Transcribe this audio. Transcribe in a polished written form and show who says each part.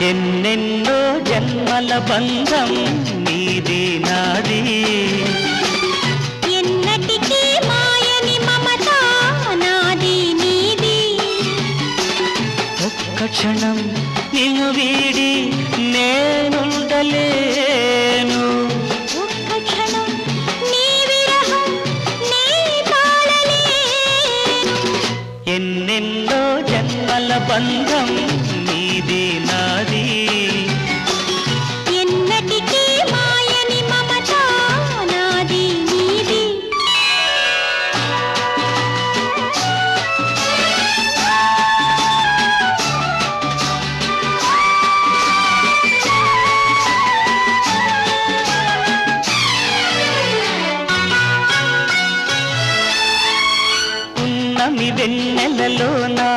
Speaker 1: ఎన్నెన్నో జన్మల బంధం నీది నాది
Speaker 2: ఎన్నటికీ మాయని మమత నాది నీది
Speaker 1: ఒక్క క్షణం నిన్ను వీడి నేనుండలేను
Speaker 2: ఒక్క క్షణం నీ విరహం నీ తాళలేను
Speaker 1: ఎన్నెన్నో జన్మల బంధం నీది నాది
Speaker 2: ఎన్నటికీ మాయని మమత నాది నీది
Speaker 1: ఉన్నమి వెన్నెలలో నా